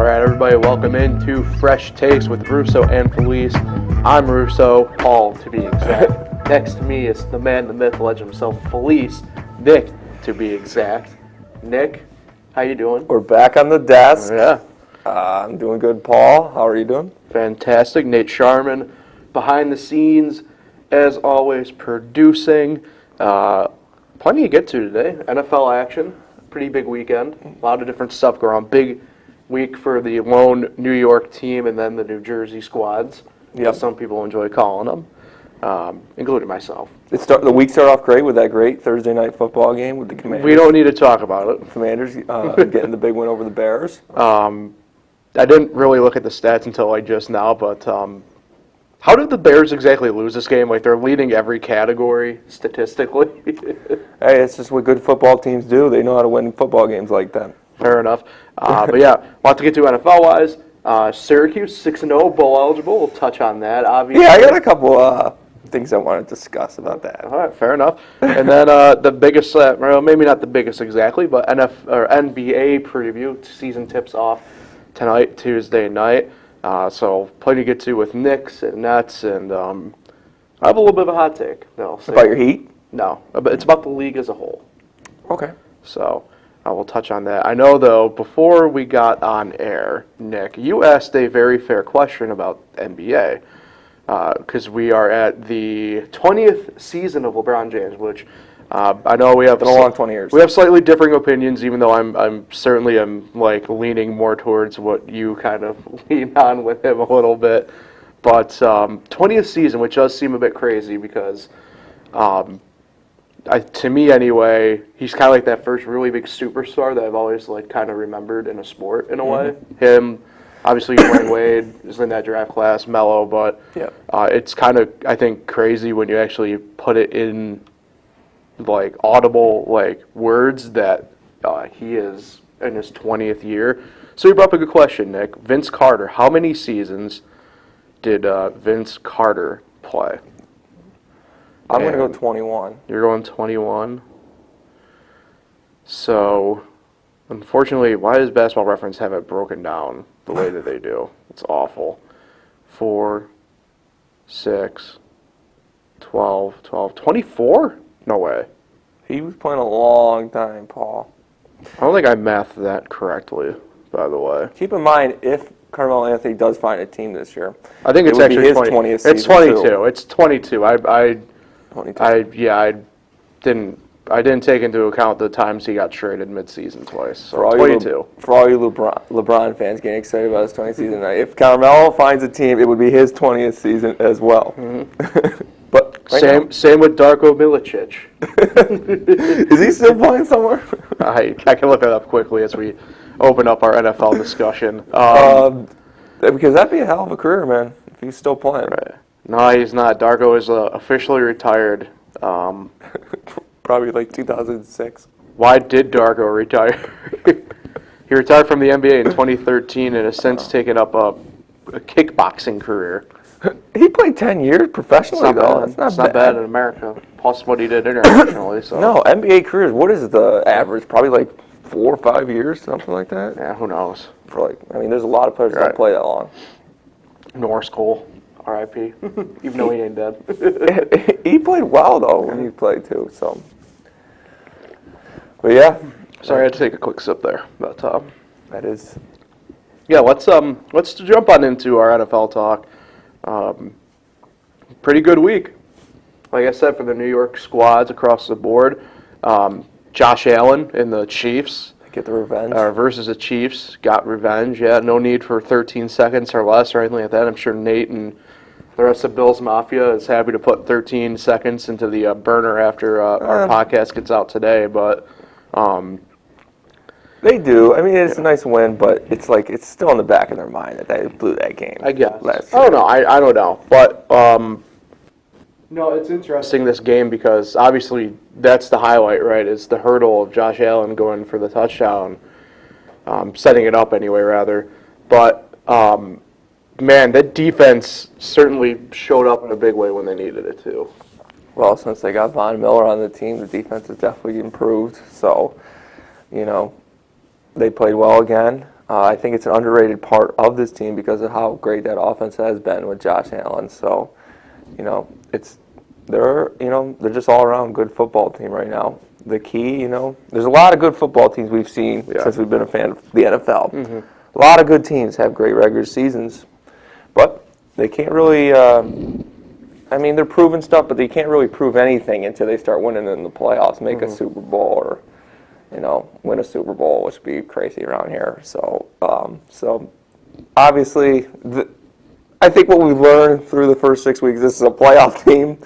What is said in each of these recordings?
All right, everybody, welcome into Fresh Takes with Russo and Felice. I'm Russo, Paul to be exact. Next to me is the man, the myth, the legend himself, Felice. Nick, to be exact. Nick, how you doing? We're back on the desk. Yeah. I'm doing good, Paul. How are you doing? Fantastic. Nate Sharman, behind the scenes, as always, producing. Plenty to get to today. NFL action, pretty big weekend. A lot of different stuff going on. Big week for the lone New York team and then the New Jersey squads, as some people enjoy calling them, including myself. The week started off great with that great Thursday night football game with the Commanders. We don't need to talk about it. Commanders getting the big win over the Bears. I didn't really look at the stats until just now, but how did the Bears exactly lose this game? Like, they're leading every category statistically. Hey, it's just what good football teams do. They know how to win football games like that. Fair enough. But yeah, a lot to get to NFL-wise. Syracuse, 6-0, bowl eligible. We'll touch on that, obviously. Yeah, I got a couple things I want to discuss about that. All right, fair enough. And then the biggest, well, maybe not the biggest exactly, but NBA preview. Season tips off tonight, Tuesday night. So plenty to get to with Knicks and Nets, and I have a little bit of a hot take. About your Heat? No, but it's about the league as a whole. Okay. So we'll touch on that. I know, though, before we got on air, Nick, you asked a very fair question about NBA, because we are at the 20th season of LeBron James, which I know we have been a long 20 years. We have slightly differing opinions, even though I'm certainly like leaning more towards what you kind of lean on with him a little bit. But 20th season, which does seem a bit crazy because, to me anyway, he's kind of like that first really big superstar that I've always like kind of remembered in a sport in a way. Him, obviously, Dwayne Wade is in that draft class, Melo, but it's kind of, I think, crazy when you actually put it in like audible like words that he is in his 20th year. So you brought up a good question, Nick. Vince Carter, how many seasons did Vince Carter play? I'm going to go 21. You're going 21. So, unfortunately, why does Basketball Reference have it broken down the way that they do? It's awful. 4, 6, 12, 24? No way. He was playing a long time, Paul. I don't think I mathed that correctly, by the way. Keep in mind, if Carmelo Anthony does find a team this year, I think it's actually his 20th season. It's 22. Too. It's 22. I I didn't take into account the times he got traded mid-season twice. So for 22. For all you LeBron fans getting excited about his 20th season, if Carmelo finds a team, it would be his 20th season as well. Mm-hmm. But same with Darko Milicic. Is he still playing somewhere? I can look it up quickly as we open up our NFL discussion. Because that'd be a hell of a career, man, if he's still playing. Right. No, he's not. Darko is officially retired. Probably like 2006. Why did Darko retire? He retired from the NBA in 2013 and has since taken up a kickboxing career. He played 10 years professionally, though. It's not bad in America. Plus what he did internationally. So. No, NBA careers, what is the average? Probably like 4 or 5 years, something like that? Yeah, who knows? There's a lot of players that don't play that long. Norris Cole, R.I.P., even though he ain't dead. He played well, though, when he played, too. So, but yeah. Sorry, I had to take a quick sip there. But that is. Yeah, let's jump on into our NFL talk. Pretty good week, like I said, for the New York squads across the board. Josh Allen and the Chiefs get the revenge versus the Chiefs got revenge. Yeah, no need for 13 seconds or less or anything like that. I'm sure Nate and the rest of Bill's Mafia is happy to put 13 seconds into the burner after our podcast gets out today. But they do. I mean, it's a nice win, but it's still in the back of their mind that they blew that game. I guess. Last year. I don't know. I don't know. But, no, it's interesting, this game, because obviously that's the highlight, right, is the hurdle of Josh Allen going for the touchdown, setting it up anyway, rather. But, man, that defense certainly showed up in a big way when they needed it, too. Well, since they got Von Miller on the team, the defense has definitely improved. So, they played well again. I think it's an underrated part of this team because of how great that offense has been with Josh Allen. So, they're just all around good football team right now. The key, there's a lot of good football teams we've seen since we've been a fan of the NFL. Mm-hmm. A lot of good teams have great regular seasons, but they can't really. They're proving stuff, but they can't really prove anything until they start winning in the playoffs, make a Super Bowl, or win a Super Bowl, which would be crazy around here. So, obviously, I think what we've learned through the first 6 weeks, this is a playoff team.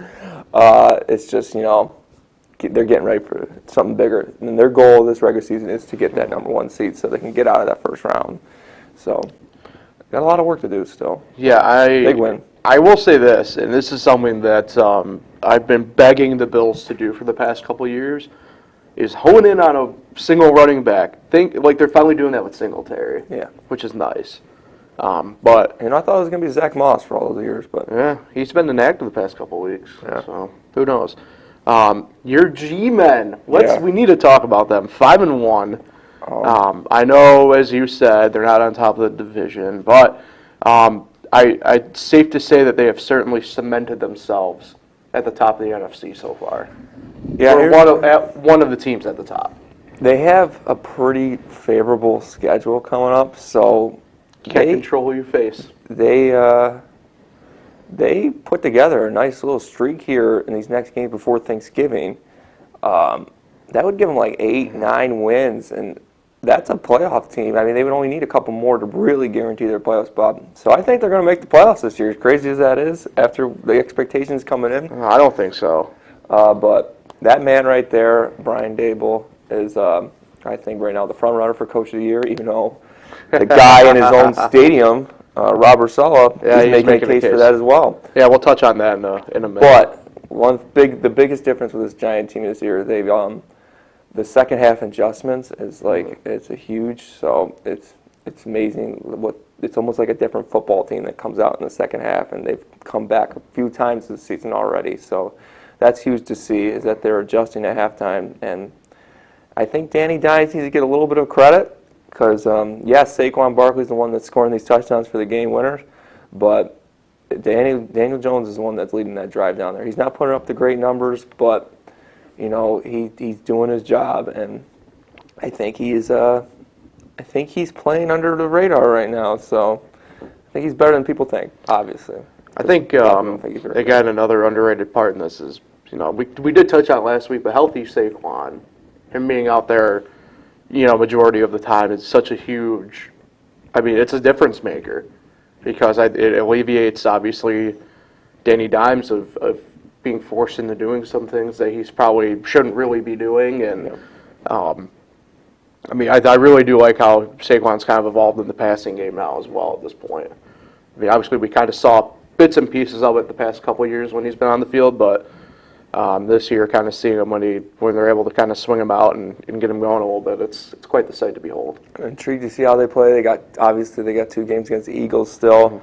It's just, they're getting ready for something bigger. And their goal this regular season is to get that number 1 seed so they can get out of that first round. So, got a lot of work to do still. Yeah, big win. I will say this, and this is something that I've been begging the Bills to do for the past couple of years, is hone in on a single running back. Think like they're finally doing that with Singletary, which is nice. But I thought it was going to be Zach Moss for all those years, but yeah, he's been inactive the past couple of weeks. Yeah. So who knows? Your G-men. We need to talk about them. 5-1. I know, as you said, they're not on top of the division, but it's safe to say that they have certainly cemented themselves at the top of the NFC so far. Yeah, one of the teams at the top. They have a pretty favorable schedule coming up, so can't control who you face. They put together a nice little streak here in these next games before Thanksgiving. That would give them like 8-9 wins, and that's a playoff team. They would only need a couple more to really guarantee their playoff spot. So I think they're going to make the playoffs this year, as crazy as that is, after the expectations coming in. I don't think so. But that man right there, Brian Dable, is, I think, right now the front runner for Coach of the Year, even though the guy in his own stadium, Robert Saleh, is making a case for that as well. Yeah, we'll touch on that in a minute. But the biggest difference with this Giant team this year, the second half adjustments is it's a huge. So it's amazing it's almost like a different football team that comes out in the second half, and they've come back a few times this season already. So that's huge to see, is that they're adjusting at halftime, and I think Danny Dimes needs to get a little bit of credit because yes, Saquon Barkley's the one that's scoring these touchdowns for the game winners, but Daniel Jones is the one that's leading that drive down there. He's not putting up the great numbers, but he's doing his job, and I think he's playing under the radar right now. So I think he's better than people think, obviously. I think again, another underrated part in this is, we did touch on last week, but healthy Saquon, him being out there, majority of the time, is such a huge. It's a difference maker because it alleviates obviously Danny Dimes of being forced into doing some things that he's probably shouldn't really be doing, and I really do like how Saquon's kind of evolved in the passing game now as well at this point. Obviously we kind of saw bits and pieces of it the past couple of years when he's been on the field, but this year kind of seeing him when they're able to kind of swing him out and get him going a little bit, it's quite the sight to behold. I'm intrigued to see how they play. They got 2 games against the Eagles still.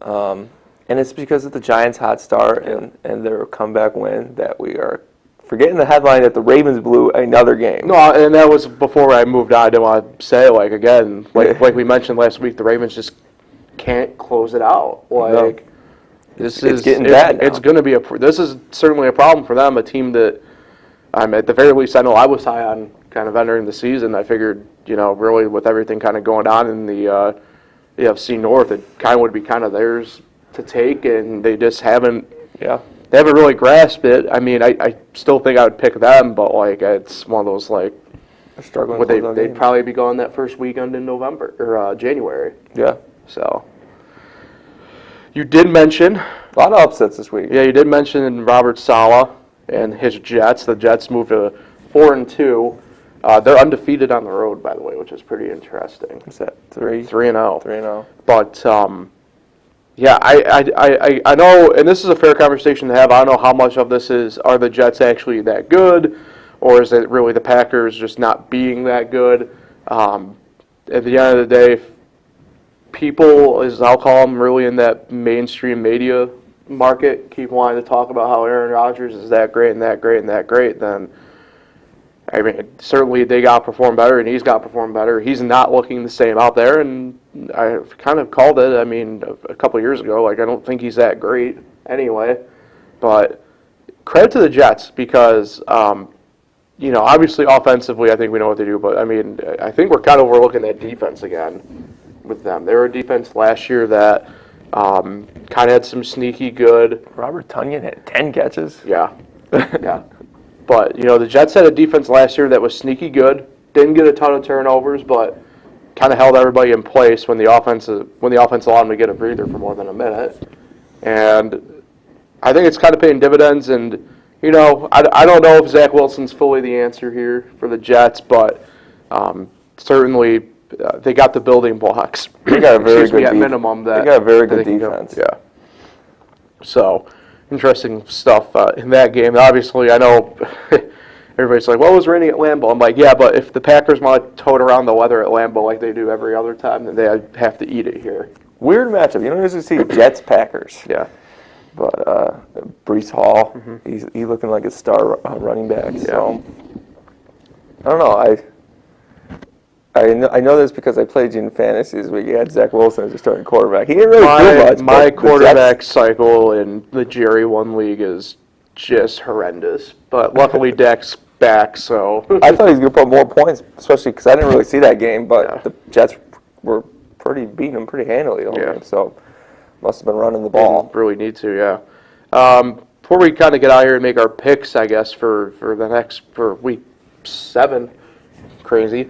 And it's because of the Giants' hot start and their comeback win that we are forgetting the headline that the Ravens blew another game. No, and that was before I moved on. I didn't want to say, again, like we mentioned last week, the Ravens just can't close it out. It's getting bad now. It's going to be this is certainly a problem for them, a team that, at the very least, I know I was high on kind of entering the season. I figured, really with everything kind of going on in the AFC North, it kind of would be kind of theirs to take, and they just haven't. Yeah. They haven't really grasped it. I still think I would pick them, but it's one of those they're struggling. They'd probably be going that first weekend in November or January. Yeah. So you did mention a lot of upsets this week. Yeah, you did mention Robert Saleh and his Jets. The Jets moved to 4-2. They're undefeated on the road, by the way, which is pretty interesting. What's that? 3-0. 3-0. But yeah, I know, and this is a fair conversation to have. I don't know how much of this are the Jets actually that good, or is it really the Packers just not being that good? At the end of the day, if people, as I'll call them, really in that mainstream media market, keep wanting to talk about how Aaron Rodgers is that great and that great and that great, then I mean, certainly they got to perform better, and he's got to perform better. He's not looking the same out there, and I kind of called it, I mean, a couple of years ago. Like, I don't think he's that great anyway. But credit to the Jets because, obviously offensively I think we know what they do, but, I mean, I think we're kind of overlooking that defense again with them. They were a defense last year that kind of had some sneaky good. Robert Tonyan had 10 catches. Yeah. Yeah. But, the Jets had a defense last year that was sneaky good. Didn't get a ton of turnovers, but kind of held everybody in place when the offense allowed them to get a breather for more than a minute. And I think it's kind of paying dividends. And, I don't know if Zach Wilson's fully the answer here for the Jets, but certainly they got the building blocks. They got a very good at minimum. They got a very good defense. Yeah. So, interesting stuff in that game. Obviously, I know everybody's like, what was raining at Lambeau? I'm like, yeah, but if the Packers want to tote around the weather at Lambeau like they do every other time, then they have to eat it here. Weird matchup. You don't usually see Jets-Packers. Yeah. But Breece Hall, he's looking like a star running back. Yeah. So, I don't know. I know this because I played you in fantasy this week. You had Zach Wilson as your starting quarterback. He didn't really do much. My quarterback cycle in the Jerry 1 league is just horrendous. But luckily, Dak's back, so. I thought he was going to put more points, especially because I didn't really see that game. But the Jets were beating him pretty handily the whole game. So, must have been running the ball. Didn't really need to, yeah. Before we kind of get out here and make our picks, I guess, for week 7. Crazy.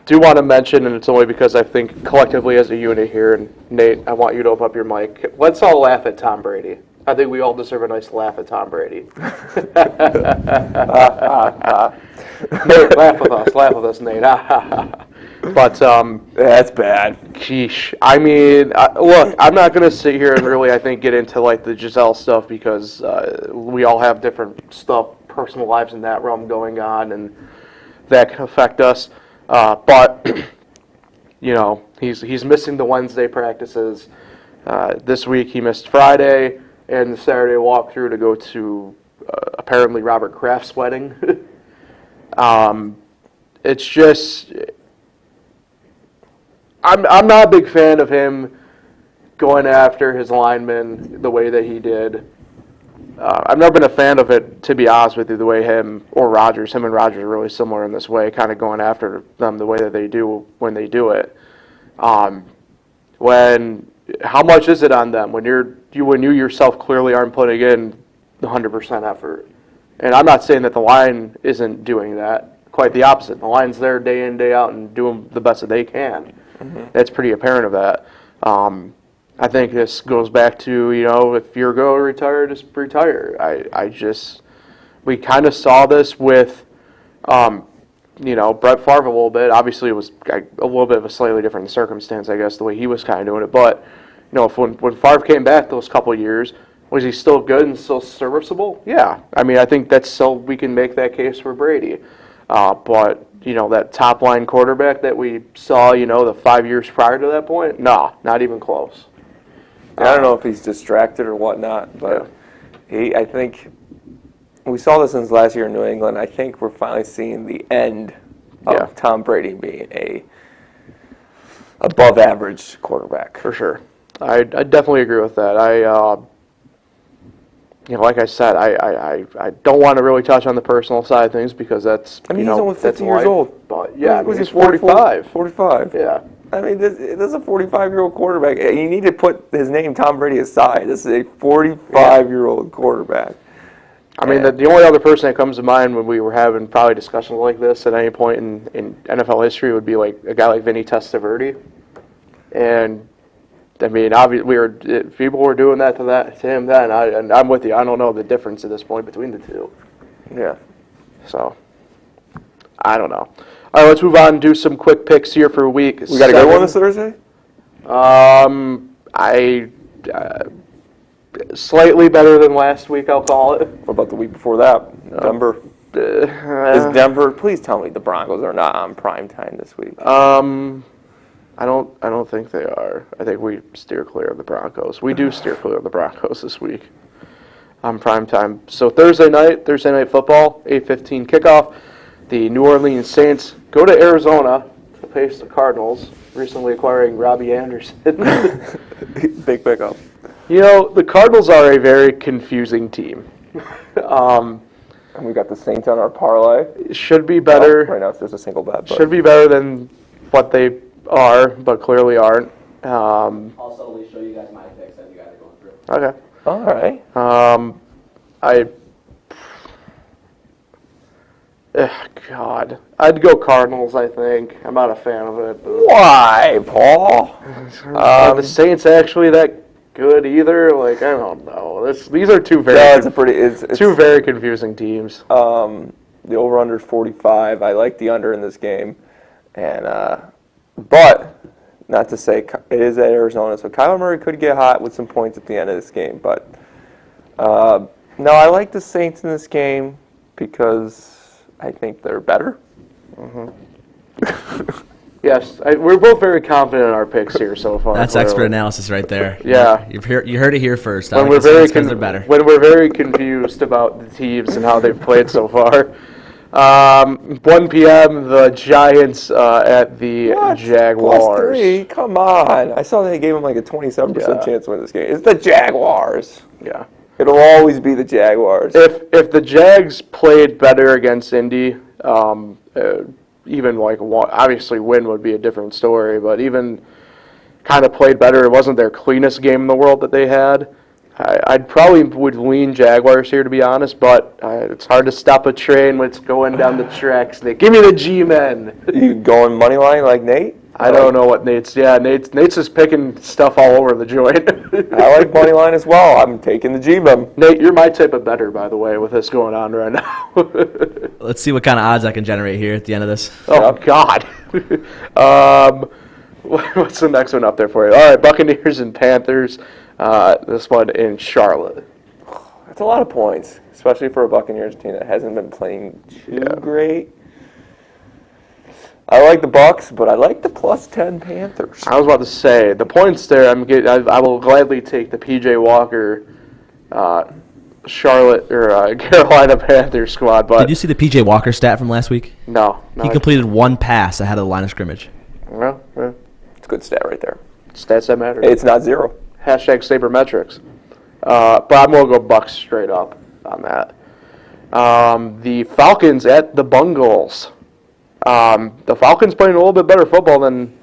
Do want to mention, and it's only because I think collectively as a unit here, and Nate, I want you to open up your mic. Let's all laugh at Tom Brady. I think we all deserve a nice laugh at Tom Brady. Nate, laugh with us, Nate. But that's bad. Sheesh. I mean, look, I'm not going to sit here and really, I think, get into like the Giselle stuff because we all have different stuff, personal lives in that realm going on, and that can affect us. But he's missing the Wednesday practices. This week he missed Friday and the Saturday walkthrough to go to apparently Robert Kraft's wedding. It's just I'm not a big fan of him going after his linemen the way that he did. I've never been a fan of it, to be honest with you, the way him and Rodgers are really similar in this way, kind of going after them the way that they do when they do it. How much is it on them when you yourself clearly aren't putting in 100% effort? And I'm not saying that the line isn't doing that. Quite the opposite. The line's there day in, day out and doing the best that they can. Mm-hmm. That's pretty apparent of that. I think this goes back to, if you're going to retire, just retire. We kind of saw this with, Brett Favre a little bit. Obviously, it was a little bit of a slightly different circumstance, I guess, the way he was kind of doing it. But, when Favre came back those couple of years, was he still good and still serviceable? Yeah. I mean, I think that's still, we can make that case for Brady. But, that top-line quarterback that we saw, the 5 years prior to that point, not even close. I don't know if he's distracted or whatnot, but I think we saw this since last year in New England. I think we're finally seeing the end of Tom Brady being a above-average quarterback. For sure. I definitely agree with that. Like I said, I don't want to really touch on the personal side of things because that's, he's only 50 years old. But, yeah, he's 45. 45. Yeah. This is a 45-year-old quarterback. You need to put his name, Tom Brady, aside. This is a 45-year-old quarterback. I mean, the only other person that comes to mind when we were having probably discussions like this at any point in NFL history would be like a guy like Vinny Testaverde. And, I mean, obviously, people were doing that to him then, and I'm with you. I don't know the difference at this point between the two. Yeah. So, I don't know. All right, let's move on and do some quick picks here for week 7. We got a good one this Thursday? Slightly better than last week, I'll call it. What about the week before that? Denver. Is Denver? Please tell me the Broncos are not on prime time this week. I don't think they are. I think we steer clear of the Broncos. We do steer clear of the Broncos this week on prime time. So Thursday night football, 8:15 kickoff. The New Orleans Saints go to Arizona to face the Cardinals, recently acquiring Robbie Anderson. Big pickup. You know, the Cardinals are a very confusing team. And we got the Saints on our parlay. Should be better. Well, right now it's just a single bet. But. Should be better than what they are, but clearly aren't. I'll subtly show you guys my picks that you guys are going through. Okay. All right. God. I'd go Cardinals, I think. I'm not a fan of it. But, Why, Paul? the Saints actually that good either? Like, I don't know. These are two very it's two very confusing teams. The over-under is 45. I like the under in this game. And but not to say it is at Arizona, so Kyler Murray could get hot with some points at the end of this game. But no, I like the Saints in this game because I think they're better. Yes, we're both very confident in our picks here so far. That's clearly. expert analysis right there. Yeah. You heard it here first. I When like we're the Saints very 'cause they're better. when we're very confused about the teams and how they've played so far. 1 p.m. the Giants at the Jaguars. +3? Come on. I saw they gave them like a 27% chance to win this game. It's the Jaguars. Yeah. It'll always be the Jaguars. If the Jags played better against Indy, even like obviously win would be a different story, but even kind of played better, it wasn't their cleanest game in the world that they had. I'd probably would lean Jaguars here, to be honest, but it's hard to stop a train when it's going down the tracks. Nick, give me the G-men. You going money line like Nate? I don't know what Nate's just picking stuff all over the joint. I like money line as well. I'm taking the G-men. Nate, you're my type of better, by the way, with this going on right now. Let's see what kind of odds I can generate here at the end of this. Oh, God. What's the next one up there for you? All right, Buccaneers and Panthers. This one in Charlotte. That's a lot of points, especially for a Buccaneers team that hasn't been playing too great. I like the Bucs, but I like the +10 Panthers. I was about to say the points there. I will gladly take the PJ Walker, Charlotte or Carolina Panthers squad. But Did you see the PJ Walker stat from last week? No. He completed one pass ahead of the line of scrimmage. Well, It's a good stat right there. stats that matter. It's not zero. Hashtag sabermetrics. But I'm going to go Bucs straight up on that. The Falcons at the Bungles. The Falcons playing a little bit better football than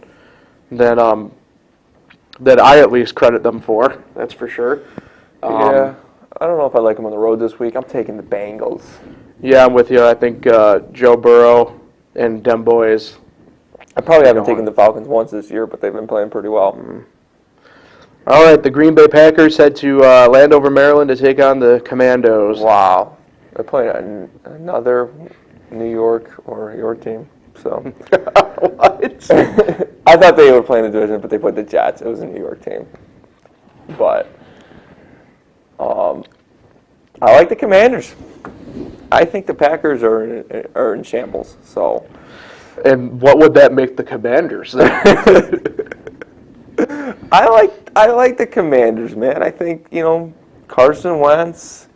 I at least credit them for. That's for sure. Yeah, I don't know if I like them on the road this week. I'm taking the Bengals. Yeah, I'm with you. I think Joe Burrow and them boys. I probably haven't taken the Falcons once this year, but they've been playing pretty well. All right, the Green Bay Packers head to Landover, Maryland to take on the Commandos. Wow. They're playing another New York or your team. So What? I thought they were playing the division, but they played the Jets. It was a New York team. But I like the Commanders. I think the Packers are in shambles. So And what would that make the Commanders? I like the Commanders, man. I think, Carson Wentz,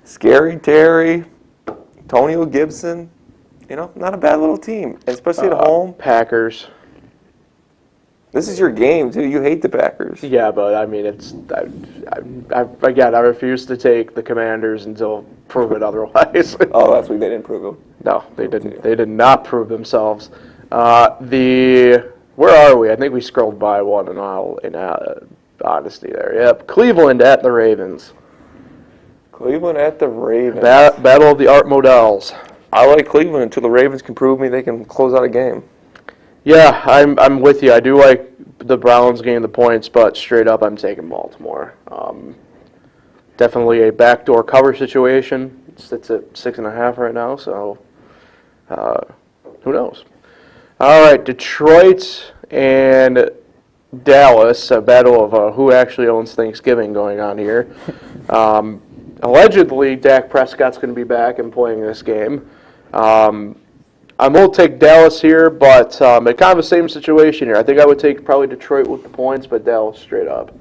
Scary Terry, Antonio Gibson, not a bad little team, especially at home. Packers. This is your game, too. You hate the Packers. Yeah, but I mean, I refuse to take the Commanders until proven otherwise. Oh, last week they didn't prove them. No, they didn't. They did not prove themselves. Where are we? I think we scrolled by one in all honesty there. Yep, Cleveland at the Ravens. Cleveland at the Ravens. Battle of the Art Models. I like Cleveland until the Ravens can prove me they can close out a game. Yeah, I'm with you. I do like the Browns getting the points, but straight up, I'm taking Baltimore. Definitely a backdoor cover situation. It's at 6.5 right now, so who knows? All right, Detroit and Dallas, a battle of who actually owns Thanksgiving going on here. Allegedly, Dak Prescott's going to be back and playing this game. I'm going to take Dallas here, but it's kind of the same situation here. I think I would take probably Detroit with the points, but Dallas straight up.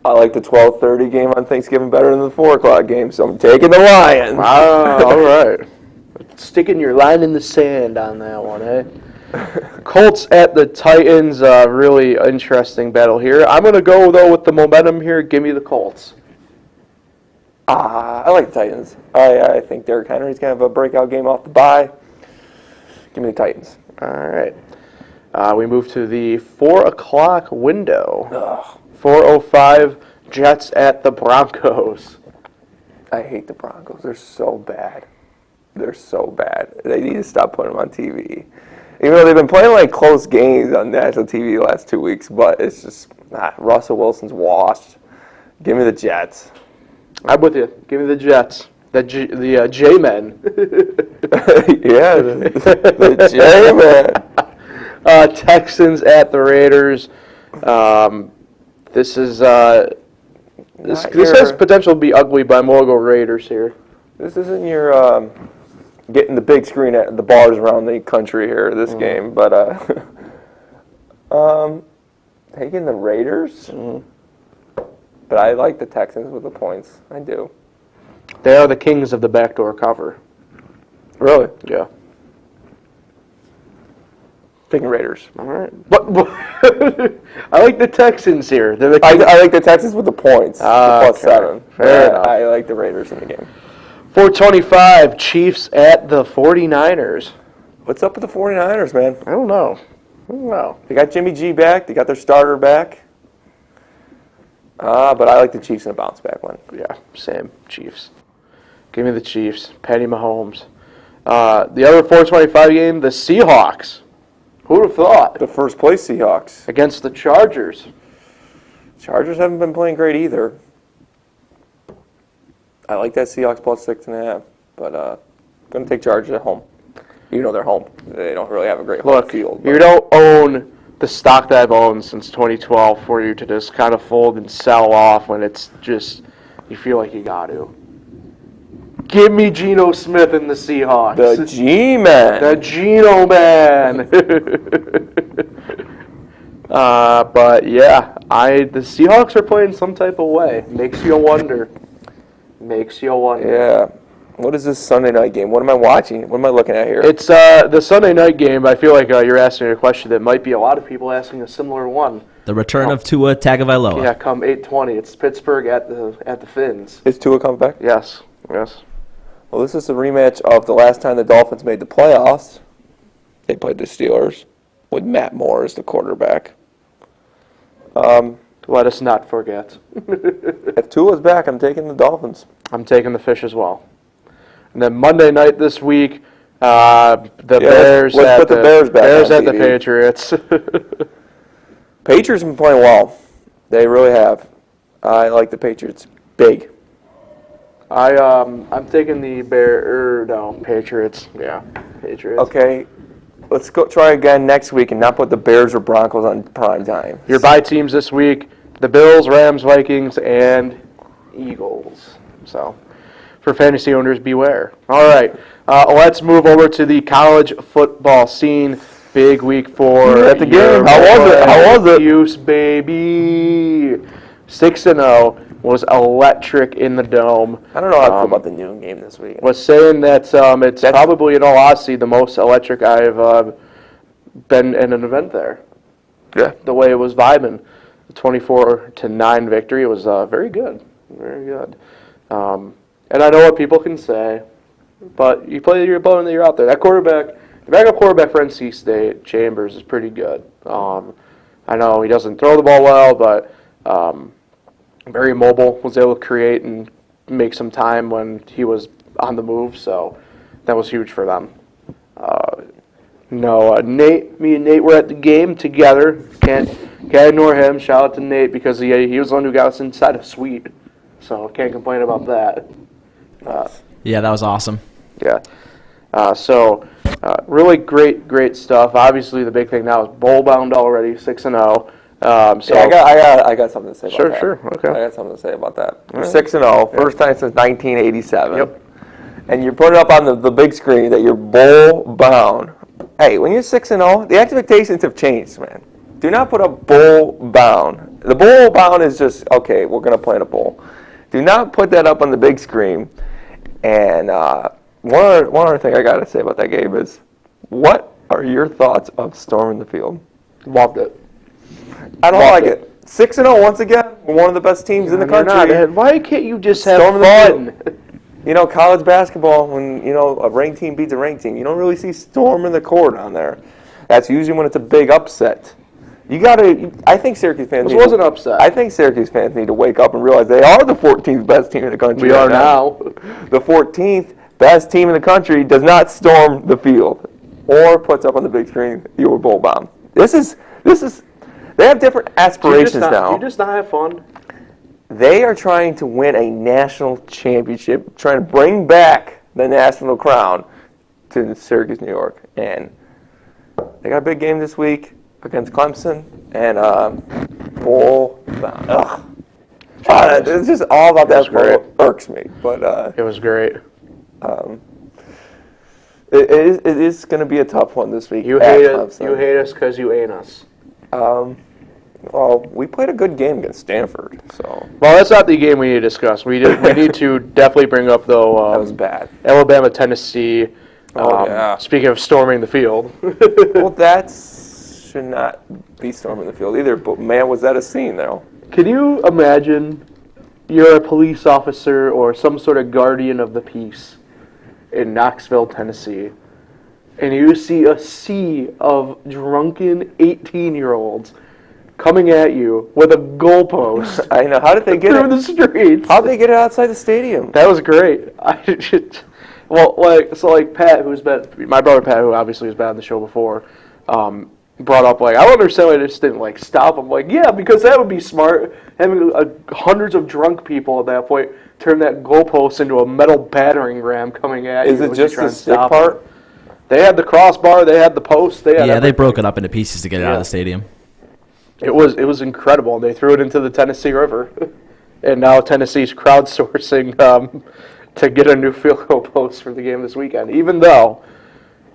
I like the 12:30 game on Thanksgiving better than the 4 o'clock game, so I'm taking the Lions. All right. sticking your line in the sand on that one, eh? Colts at the Titans, really interesting battle here. I'm going to go, though, with the momentum here. Give me the Colts. I like the Titans. I think Derrick Henry's going to have a breakout game off the bye. Give me the Titans. All right. We move to the 4 o'clock window. 4:05, Jets at the Broncos. I hate the Broncos. They're so bad. They're so bad. They need to stop putting them on TV. Even though they've been playing like close games on national TV the last 2 weeks, but it's just Russell Wilson's washed. Give me the Jets. I'm with you. Give me the Jets. The J-Men. Yeah, the J-Man. Texans at the Raiders. This has potential to be ugly, but I'm going to go Raiders here. This isn't your getting the big screen at the bars around the country here, this game, but taking the Raiders. But I like the Texans with the points. I do. They are the kings of the backdoor cover. Really? Yeah. Taking Raiders. All right. But I like the Texans here. They're the I like the Texans with the points. The +7. Fair enough. I like the Raiders in the game. 4:25, Chiefs at the 49ers. What's up with the 49ers, man? I don't know. They got Jimmy G back. They got their starter back. But I like the Chiefs in a bounce back one. Yeah, same. Chiefs. Give me the Chiefs. Patty Mahomes. The other 4:25 game, the Seahawks. Who would have thought? The first place Seahawks. Against the Chargers. Chargers haven't been playing great either. I like that Seahawks +6.5, but I'm going to take Chargers at home. You know they're home. They don't really have a great home field. You don't own the stock that I've owned since 2012 for you to just kind of fold and sell off when it's just, you feel like you got to. Give me Geno Smith and the Seahawks. The G-Man. The Geno Man. But yeah, the Seahawks are playing some type of way. Makes you wonder. Yeah. What is this Sunday night game? What am I watching? What am I looking at here? It's the Sunday night game. I feel like you're asking a question that might be a lot of people asking a similar one. The return of Tua Tagovailoa. Yeah, come 8:20. It's Pittsburgh at the Finns. Is Tua coming back? Yes. Well, this is a rematch of the last time the Dolphins made the playoffs. They played the Steelers with Matt Moore as the quarterback. Let us not forget. If Tua's back, I'm taking the Dolphins. I'm taking the Fish as well. And then Monday night this week, Bears. Let's put the Bears back Bears on at the TV. Patriots. Patriots have been playing well. They really have. I like the Patriots. Big. I'm taking the Patriots. Yeah, Patriots. Okay, let's go try again next week and not put the Bears or Broncos on prime time. Your bye teams this week: the Bills, Rams, Vikings, and Eagles. So, for fantasy owners, beware. All right, let's move over to the college football scene. Big week for at the game. How was it? Use baby. 6-0 was electric in the Dome. I don't know how I feel about the noon game this week. Was saying that it's probably, in all honesty, the most electric I've been in an event there. Yeah. The way it was vibing. The 24-9 victory was very good. Very good. And I know what people can say, but you play your opponent that you're out there. That quarterback, the backup quarterback for NC State, Chambers, is pretty good. I know he doesn't throw the ball well, but very mobile, was able to create and make some time when he was on the move, so that was huge for them. Me and Nate were at the game together. Can't ignore him. Shout out to Nate because he was the one who got us inside a suite, so can't complain about that. Yeah, that was awesome. Yeah. Really great stuff. Obviously, the big thing now is bowl bound already, 6-0. I got something to say about that. Sure. Okay. I got something to say about that. You're 6-0, first time since 1987. Yep. And you're putting up on the big screen that you're bowl bound. Hey, when you're 6-0, the expectations have changed, man. Do not put up bowl bound. The bowl bound is just, okay, we're going to play in a bowl. Do not put that up on the big screen and one other thing I got to say about that game is, what are your thoughts of storming the field? Loved it. I don't Loved like it. 6-0 once again. We're one of the best teams in the You're country. not. Why can't you just have Storming the fun? You know, college basketball, when, you know, a ranked team beats a ranked team, you don't really see storming the court on there. That's usually when it's a big upset. I think Syracuse fans. This wasn't upset. I think Syracuse fans need to wake up and realize they are the 14th best team in the country. We are now. The 14th best team in the country does not storm the field or puts up on the big screen your bowl bomb. This is. They have different aspirations now. Do you just not have fun? They are trying to win a national championship, trying to bring back the national crown to Syracuse, New York, and they got a big game this week against Clemson, and bowl. It's just all about that bowl. Irks me, but It was great. it is going to be a tough one this week. You hate us. You hate us because you ain't us. Well, we played a good game against Stanford, so. Well, that's not the game we need to discuss. We need to definitely bring up, though, That was bad. Alabama, Tennessee. Yeah. Speaking of storming the field. Well, that should not be storming the field either, but man, was that a scene, though. Can you imagine you're a police officer or some sort of guardian of the peace in Knoxville, Tennessee, and you see a sea of drunken 18-year-olds coming at you with a goalpost I know. How did they get through it? the streets? How'd they get it outside the stadium? That was great. Pat, my brother Pat, who obviously has been on the show before, brought up, I don't understand why they just didn't, stop him. Yeah, because that would be smart. Having hundreds of drunk people at that point turn that goalpost into a metal battering ram coming at you. Is it as you just try the and stick stop part? them. They had the crossbar, they had the post, they had Yeah, they everything. broke it up into pieces to get it out of the stadium. It was incredible. They threw it into the Tennessee River, and now Tennessee's crowdsourcing to get a new field goal post for the game this weekend. Even though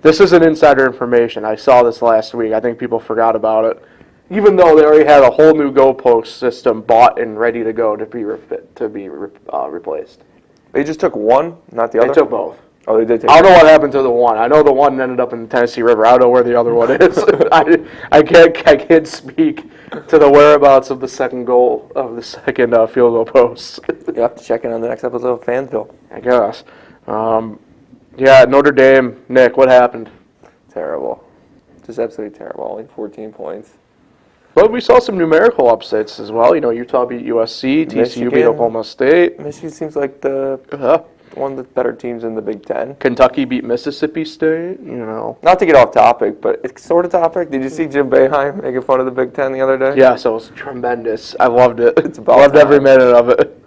this isn't insider information, I saw this last week. I think people forgot about it. Even though they already had a whole new goalpost system bought and ready to go to be replaced. They just took one, not the other? They took both. Oh, they did take I don't know what happened to the one. I know the one ended up in the Tennessee River. I don't know where the other one is. I can't speak to the whereabouts of the second goal of the second field goal post. You have to check in on the next episode of Fansville. I guess. Yeah, Notre Dame. Nick, what happened? Terrible. Just absolutely terrible. Only 14 points. Well, we saw some numerical upsets as well. Utah beat USC, TCU beat Michigan. Oklahoma State. Michigan seems like the one of the better teams in the Big Ten. Kentucky beat Mississippi State. Not to get off topic, but it's sort of topic. Did you see Jim Boeheim making fun of the Big Ten the other day? Yes, it was tremendous. I loved it. It's about loved every time. minute of it.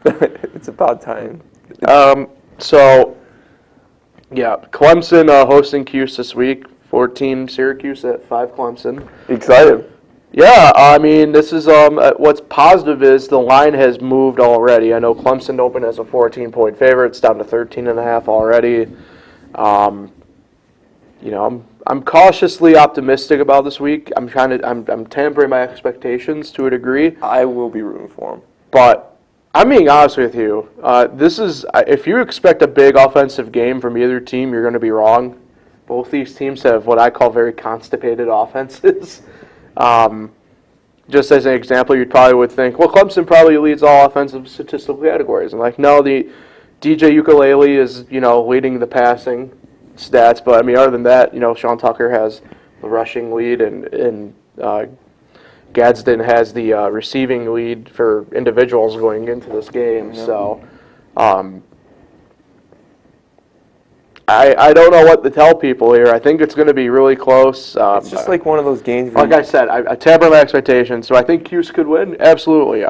It's about time. Clemson hosting Cuse this week. 14 Syracuse at 5 Clemson. Excited. Yeah, I mean, this is what's positive is the line has moved already. I know Clemson opened as a 14-point favorite. It's down to 13.5 already. I'm cautiously optimistic about this week. I'm tempering my expectations to a degree. I will be rooting for him. But I'm being honest with you. If you expect a big offensive game from either team, you're going to be wrong. Both these teams have what I call very constipated offenses. Just as an example, you probably would think, well, Clemson probably leads all offensive statistical categories. And no, the DJ Ukulele is, leading the passing stats. But, other than that, Sean Tucker has the rushing lead and Gadsden has the receiving lead for individuals going into this game. Yep. So, I don't know what to tell people here. I think it's going to be really close. It's just like one of those games. Like I said, I temper my expectations. So I think Cuse could win. Absolutely.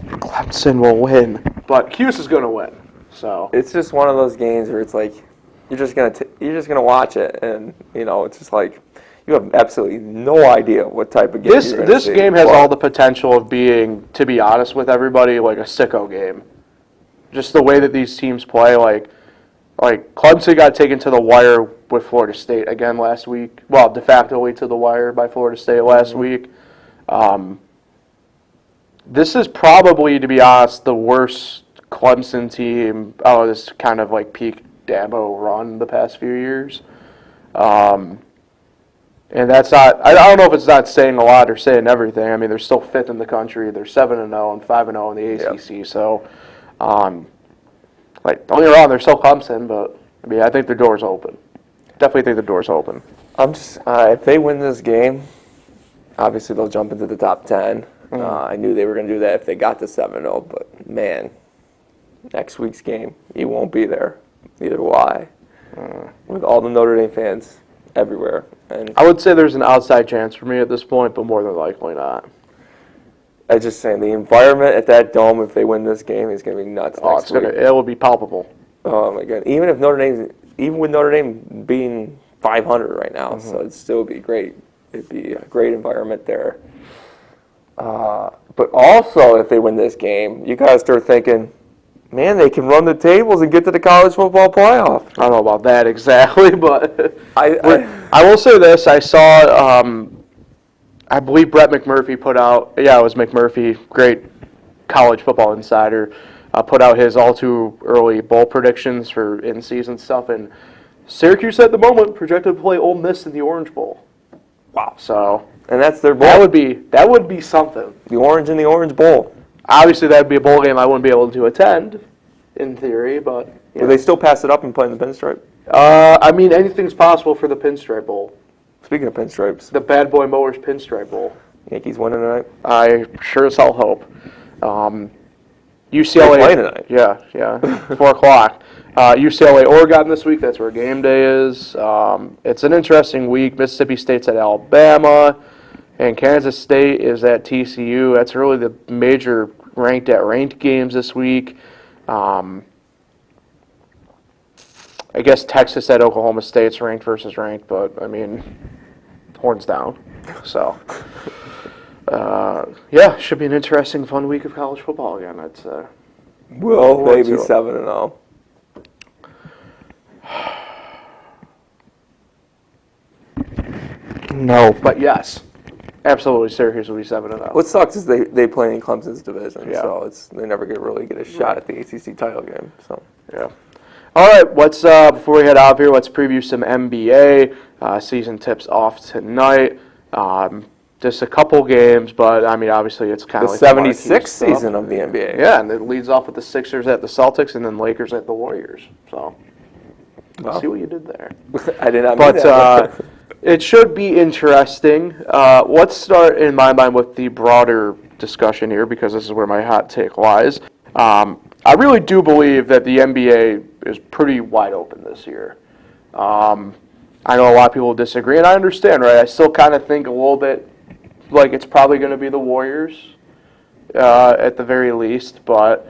Clemson will win, but Cuse is going to win. So it's just one of those games where it's like you're just gonna watch it, and it's just like you have absolutely no idea what type of game. This game has all the potential of being, to be honest with everybody, like a sicko game. Just the way that these teams play, like Clemson got taken to the wire with Florida State again last week. Well, de facto to the wire by Florida State last week. This is probably, to be honest, the worst Clemson team, this kind of like peak Dabo run the past few years. And that's not, I don't know if it's not saying a lot or saying everything. I mean, they're still fifth in the country. They're 7-0 and 5-0 in the ACC. Yep. So, don't get me wrong, they're still Clemson, but I mean, I think the door's open. Definitely think the door's open. I'm just, if they win this game, obviously they'll jump into the top 10. I knew they were going to do that if they got to 7-0, but man, next week's game, he won't be there. Neither will I. With all the Notre Dame fans everywhere. And I would say there's an outside chance for me at this point, but more than likely not. I just saying, the environment at that dome, if they win this game, is going to be nuts. It will be palpable. Oh my God! Even with Notre Dame being 500 right now, so it'd still be great. It'd be a great environment there. But also, if they win this game, you got to start thinking, man, they can run the tables and get to the college football playoff. I don't know about that exactly, but I will say this. I saw, I believe Brett McMurphy put out, it was McMurphy, great college football insider, put out his all-too-early bowl predictions for in-season stuff, and Syracuse at the moment projected to play Ole Miss in the Orange Bowl. Wow. So, and that's their bowl. That would be something. The Orange in the Orange Bowl. Obviously, that would be a bowl game I wouldn't be able to attend, in theory, but... Will they still pass it up and play in the pinstripe? I mean, anything's possible for the Pinstripe Bowl. Speaking of pinstripes. The Bad Boy Mowers Pinstripe Bowl. Yankees winning tonight? I sure as hell hope. UCLA... They're playing tonight. Yeah, 4 o'clock. UCLA, Oregon this week, that's where game day is. It's an interesting week. Mississippi State's at Alabama, and Kansas State is at TCU. That's really the major ranked games this week. I guess Texas at Oklahoma State's ranked versus ranked, but I mean, horns down. So, should be an interesting, fun week of college football again. I'd say. Will they be 7-0? No, but yes, absolutely. Syracuse will be 7-0. What sucks is they play in Clemson's division, so they never really get a shot at the ACC title game. So yeah. All right, let's before we head out here, let's preview some NBA. Season tips off tonight. Just a couple games, but I mean, obviously, it's kind of the like 76th season of the NBA. Yeah, and it leads off with the Sixers at the Celtics, and then Lakers at the Warriors. So, let's see what you did there. I did not mean that. But it should be interesting. Let's start, in my mind, with the broader discussion here, because this is where my hot take lies. I really do believe that the NBA is pretty wide open this year. I know a lot of people disagree, and I understand, right? I still kind of think a little bit like it's probably going to be the Warriors at the very least. But,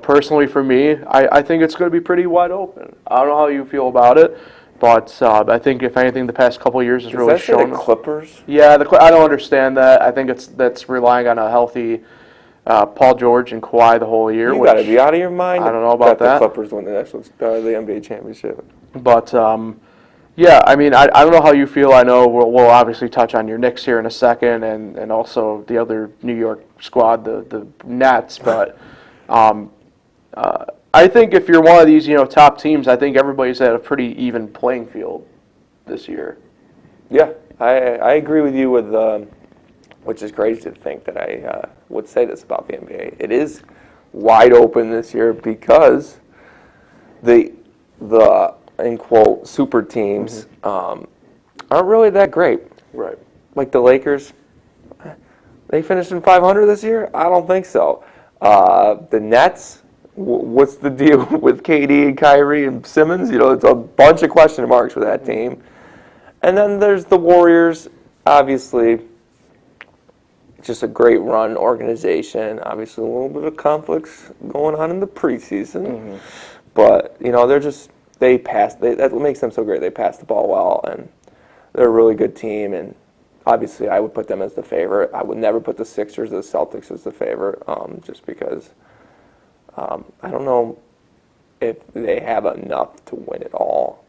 personally for me, I think it's going to be pretty wide open. I don't know how you feel about it, but I think, if anything, the past couple of years has really shown. The Clippers? Yeah, I don't understand that. I think that's relying on a healthy Paul George and Kawhi the whole year. You got to be out of your mind. I don't know about that. The Clippers win the NBA championship. But I mean, I don't know how you feel. I know we'll obviously touch on your Knicks here in a second, and also the other New York squad, the Nets. But I think if you're one of these top teams, I think everybody's at a pretty even playing field this year. Yeah, I agree with you with. Which is crazy to think that I would say this about the NBA. It is wide open this year because the in quote super teams aren't really that great. Right. Like the Lakers, they finished in 500 this year? I don't think so. The Nets, what's the deal with KD and Kyrie and Simmons? It's a bunch of question marks with that team. And then there's the Warriors, obviously. Just a great run organization. Obviously, a little bit of conflicts going on in the preseason, but they pass. That's what makes them so great. They pass the ball well, and they're a really good team. And obviously, I would put them as the favorite. I would never put the Sixers or the Celtics as the favorite, just because I don't know if they have enough to win it all.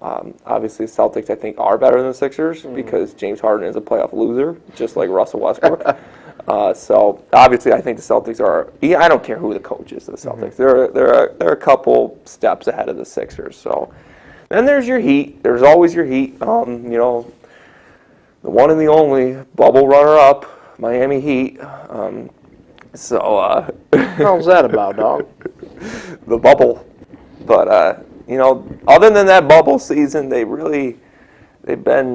Obviously, the Celtics, I think, are better than the Sixers because James Harden is a playoff loser, just like Russell Westbrook. So obviously, I think the Celtics are. I don't care who the coach is of the Celtics. They're a couple steps ahead of the Sixers. So then there's your Heat. There's always your Heat. The one and the only bubble runner-up, Miami Heat. What the hell's that about, dog? The bubble. But other than that bubble season, they've been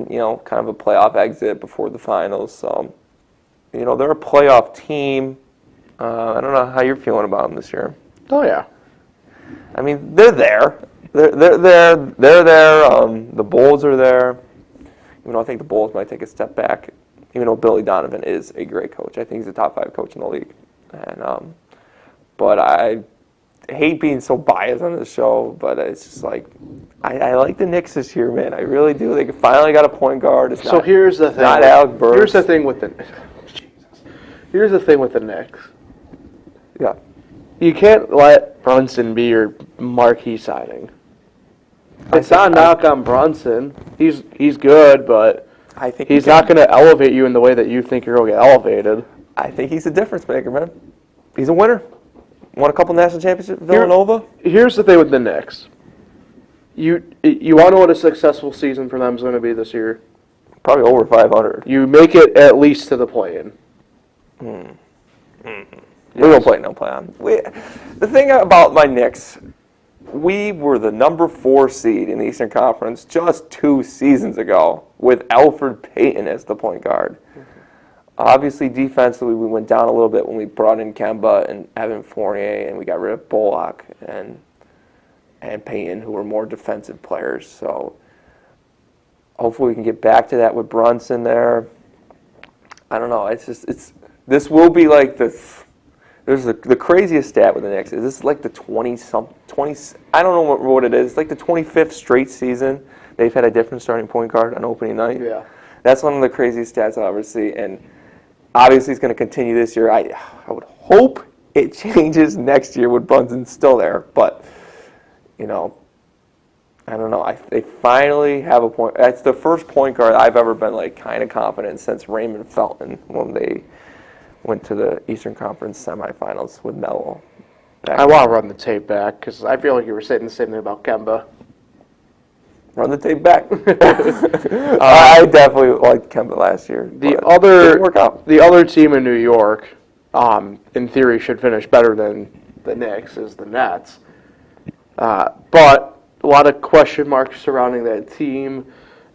kind of a playoff exit before the finals. So. They're a playoff team. I don't know how you're feeling about them this year. Oh, yeah. I mean, they're there. They're there. The Bulls are there. Even though I think the Bulls might take a step back, even though Billy Donovan is a great coach. I think he's a top 5 coach in the league. And but I hate being so biased on this show, but it's just like I like the Knicks this year, man. I really do. They finally got a point guard. Here's the thing. Not Alec Burks. Here's the thing with the. Here's the thing with the Knicks. Yeah. You can't let Brunson be your marquee signing. It's not a knock on Brunson. He's good, but I think he's not going to elevate you in the way that you think you're going to get elevated. I think he's a difference maker, man. He's a winner. Won a couple national championships at Villanova. Here's the thing with the Knicks. You want to know what a successful season for them is going to be this year? Probably over 500. You make it at least to the play-in. We won't play no play-on. The thing about my Knicks, we were the number 4 seed in the Eastern Conference just 2 seasons ago with Alfred Payton as the point guard. Obviously, defensively, we went down a little bit when we brought in Kemba and Evan Fournier, and we got rid of Bullock and Payton, who were more defensive players. So hopefully we can get back to that with Brunson there. I don't know. This will be like there's the craziest stat with the Knicks. Is this like the 20? I don't know what it is. It's like the 25th straight season they've had a different starting point guard on opening night. Yeah. That's one of the craziest stats I'll ever see, and obviously it's going to continue this year. I would hope it changes next year with Brunson still there, but I don't know. They finally have a point. That's the first point guard I've ever been kind of confident since Raymond Felton when they went to the Eastern Conference semifinals with Melo. I want to run the tape back because I feel like you were saying the same thing about Kemba. Run the tape back. I definitely liked Kemba last year. The other team in New York, in theory, should finish better than the Knicks is the Nets. But a lot of question marks surrounding that team.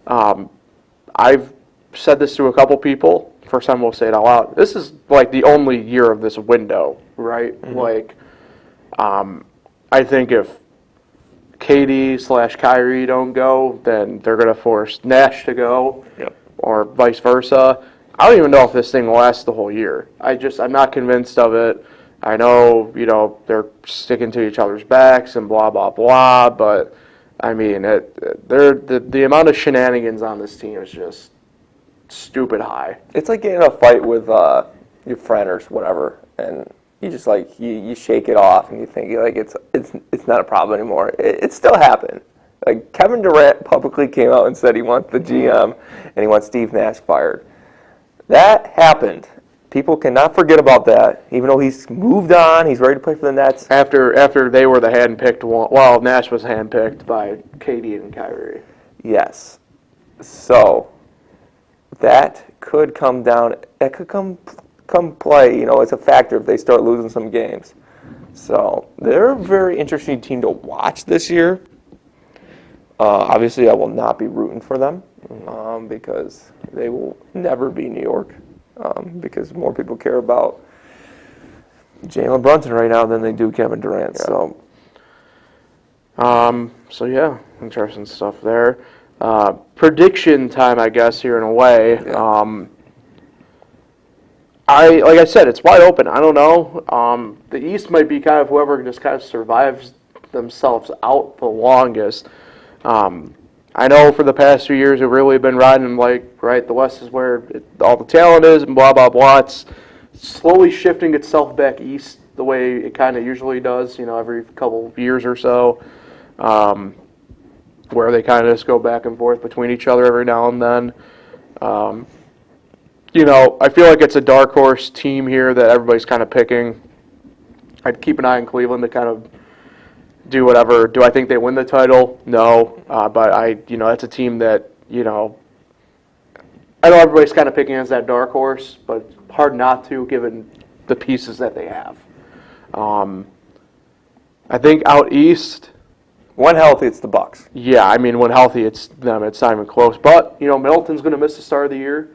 I've said this to a couple people. First time we'll say it out loud. This is the only year of this window, right? Mm-hmm. I think if KD/Kyrie don't go, then they're going to force Nash to go, or vice versa. I don't even know if this thing will last the whole year. I'm not convinced of it. I know, they're sticking to each other's backs and blah, blah, blah, but, I mean, the amount of shenanigans on this team is just stupid high. It's like getting in a fight with your friend or whatever, and you just you shake it off and you think it's not a problem anymore. It still happened. Kevin Durant publicly came out and said he wants the GM and he wants Steve Nash fired. That happened. People cannot forget about that. Even though he's moved on, he's ready to play for the Nets. After they were the handpicked one, well, Nash was handpicked by KD and Kyrie. Yes. So that could come down. That could come play. It's a factor if they start losing some games. So they're a very interesting team to watch this year. Obviously, I will not be rooting for them because they will never be New York. Because more people care about Jalen Brunson right now than they do Kevin Durant. Yeah. So yeah, interesting stuff there. Prediction time, I guess, here in a way. Yeah. Like I said, it's wide open. I don't know. The East might be kind of whoever just kind of survives themselves out the longest. I know for the past few years we've really been riding the West is where all the talent is and blah, blah, blah. It's slowly shifting itself back east the way it kind of usually does, every couple of years or so, where they kind of just go back and forth between each other every now and then. I feel like it's a dark horse team here that everybody's kind of picking. I'd keep an eye on Cleveland to kind of do whatever. Do I think they win the title? No, but that's a team that I know everybody's kind of picking as that dark horse, but it's hard not to given the pieces that they have. I think out east. When healthy, it's the Bucks. Yeah, I mean when healthy, it's them. It's not even close. But Middleton's going to miss the start of the year.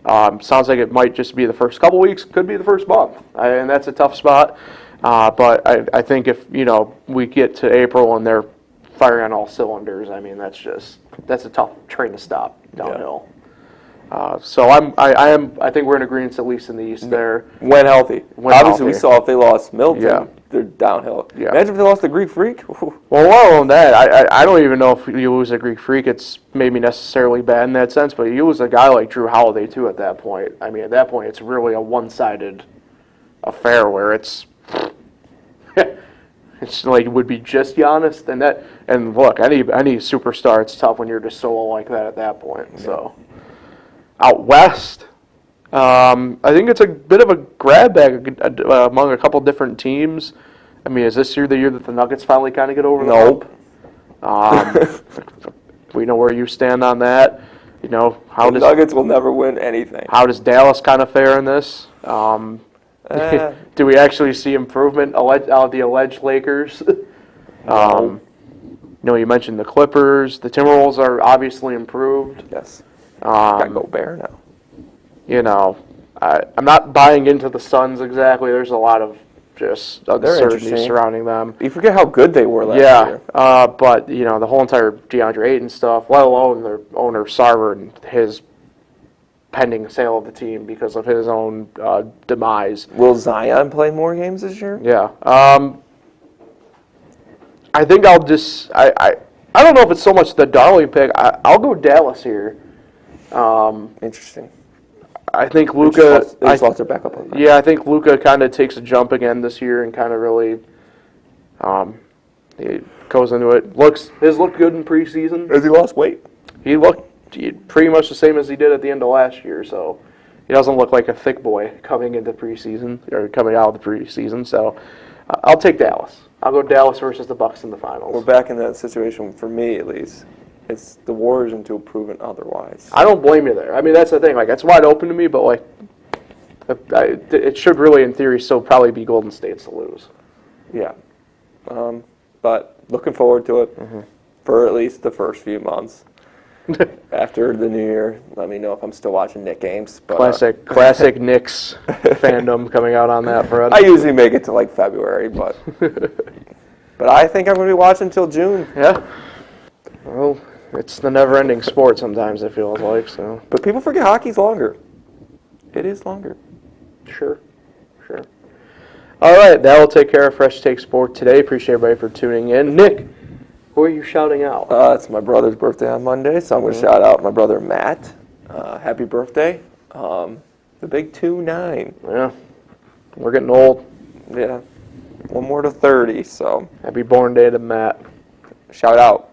Sounds like it might just be the first couple weeks, could be the first month, and that's a tough spot. But I think if we get to April and they're firing on all cylinders, I mean that's a tough train to stop downhill. So I think we're in agreement at least in the East there. When healthy. Obviously, we saw if they lost Middleton, they're downhill. Yeah. Imagine if they lost the Greek Freak. Well, well, on that, I don't even know if you lose a Greek Freak, it's maybe necessarily bad in that sense, but you lose a guy like Drew Holiday, too, at that point. I mean, at that point, it's really a one-sided affair where it's like it would be just Giannis, and look, any superstar, it's tough when you're just solo like that at that point. Yeah. So, out west, I think it's a bit of a grab bag among a couple different teams. I mean, is this year the year that the Nuggets finally kind of get over the hump? We know where you stand on that. The Nuggets will never win anything. How does Dallas kind of fare in this? Do we actually see improvement out of the alleged Lakers? You mentioned the Clippers. The Timberwolves are obviously improved. Yes. Got Gobert now. I'm not buying into the Suns exactly. There's a lot of just uncertainty surrounding them. You forget how good they were last year. But the whole entire DeAndre Ayton stuff, let alone their owner Sarver and his pending sale of the team because of his own demise. Will Zion play more games this year? Yeah. I think I'll just I don't know if it's so much the darling pick. I'll go Dallas here. Interesting. I think Luka. They just lost their backup on that. Yeah, I think Luka kind of takes a jump again this year and kind of really he goes into it. Has looked good in preseason. Has he lost weight? He looked pretty much the same as he did at the end of last year. So he doesn't look like a thick boy coming into preseason or coming out of the preseason. So I'll take Dallas. I'll go Dallas versus the Bucks in the finals. We're back in that situation for me at least. It's the Warriors until proven otherwise. I don't blame you there. I mean, that's the thing. Like, it's wide open to me, but it should really, in theory, still probably be Golden State's to lose. Yeah, but looking forward to it for at least the first few months. After the new year, let me know if I'm still watching Knicks games. But, classic Knicks fandom coming out on that, Fred. I usually make it to February, but I think I'm going to be watching until June. Yeah. Well, it's the never-ending sport sometimes, it feels like. So. But people forget hockey's longer. It is longer. Sure. All right, that will take care of Fresh Take Sport today. Appreciate everybody for tuning in. Nick, who are you shouting out? It's my brother's birthday on Monday, so I'm going to shout out my brother Matt. Happy birthday. The big 2-9. Yeah, we're getting old. Yeah, one more to 30, so. Happy born day to Matt. Shout out.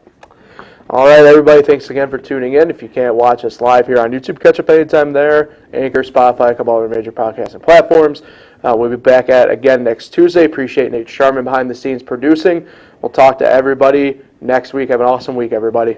All right, everybody, thanks again for tuning in. If you can't watch us live here on YouTube, catch up anytime there. Anchor, Spotify, a couple other major podcasting platforms. We'll be back at again next Tuesday. Appreciate Nate Sharman behind the scenes producing. We'll talk to everybody next week. Have an awesome week, everybody.